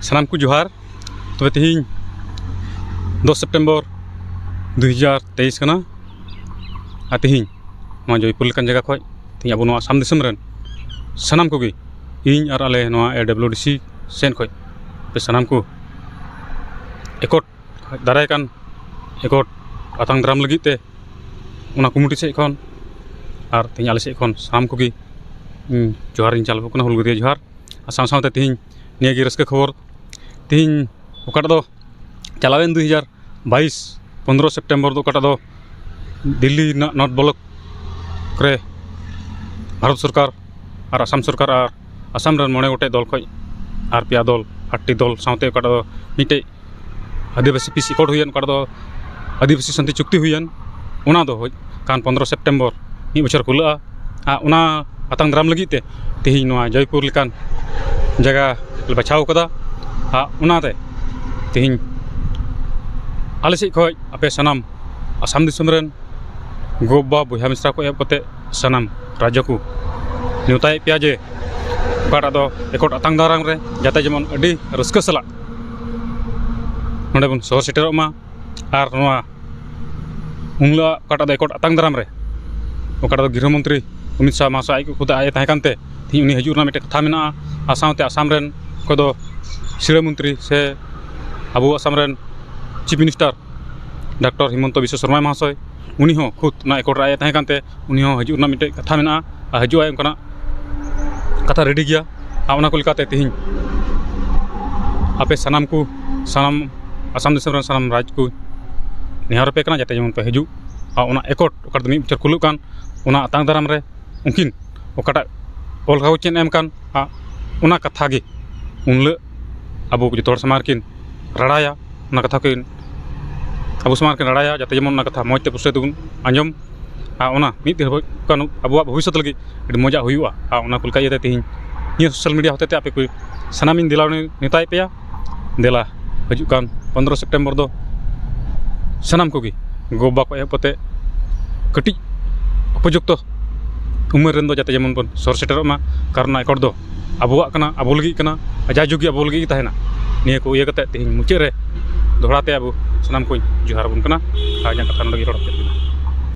सानाम को जोहार तबे तिहिं 10 सितंबर 2023 कना आ तिहिं नवा जयपुर लेकान जगह खय तिहिं आबो नवा Assam दिसम rain सानाम Koge in are आले नवा AWDC सेन खय पे सानाम को एकट दाराय कान एकट आतांग दाराम लगी ते उना कमिटी से खन आर तिहिं आले से खन सानाम कोगे जोहार इन चालबो कना हुलगरिया जोहार आ साथ तिहिं नियागी रस्क खबर तिहिं ओकाटा दो चलावेन 2022 15 सितंबर दो ओकाटा दो दिल्ली नॉर्थ ब्लॉक करे भारत सरकार और आसाम सरकार और आसाम रन मोड़े गोटे दल खय और पिया दल 8टी दल साथे ओकाटा दो मिटे आदिवासी पीस एकट हुयन ओकाटा दो आदिवासी शांति चुक्ति हुयन उना दो कान 15 सितंबर मी बछर खुला आ उना आतांग दाराम लगी ते तिहिं नवा जयपुर लेकान जगह बचाव कदा आ उनाते तिहिं आले से खय आपे सनाम आसाम दिसम रेन गोबा बया मिश्रा को एप कते सनाम राज्य को नेवताय पेया जे ओकाटा दो एकट आतांग दाराम रे जाते जेमन अडी रस्क सला नोडे बन सहर सेटेरोग मा आर नवा उनला ओकाटा दो एकट आतांग दाराम रे ओकाटा दो गृह मंत्री अमित शाह महाशय आई को खुद आए ताहे कानते तिहिं उनी हजूर ना मिटे कथा मेना आ साथे आसाम रेन को शिक्षा मंत्री से आबो Assam rain chief minister doctor Himanta विश्व शर्मा महाशय उनी हो खुद ना एकट राय ताहे कानते उनी हो हजूर ना मिटे कथा मेना आ हजू आय उनकाना कथा रेडी गया आ उना को लेकाते तिहिं आपे सनाम को सनाम आसाम दिसम रेन सनाम राज को नेहार पे कना जाते जेमन पे हजू आ उना एकट ओकाट मी बचर कुलु कान उना आतांग दाराम रे उनकिन ओकाटा ऑल कागज चेन एम कान आ उना कथा गे उनले आबो जो समाज किन रड़ाया उना कथा किन आबो समाज किन रड़ाया जाते जेमन उना कथा मौजते पुष्टे तबुन आंजम आ उना मिद कान आबो भविष्य लगी अडी मजा हुआ आ उना कुलका येते तिहिं निया सोशल मीडिया होते आपे को सनामिन दिलावनी नेताय पेया देला हजू कान 15 सितंबर दो सनाम कोगी गोबा को एपते कटी उपयुक्त उमर रेन दो जाते जेमन बन सर सेटेरोग मा कारण एकट दो आबोआग कना आबो लगी कना जाजुगी आबो लगी ताहेना निया को इया कते तिहिं मुचाद रे दोहराते आबो सनाम को जोहार बन कना आ इᱧᱟᱜ कथा नोडे गे रड़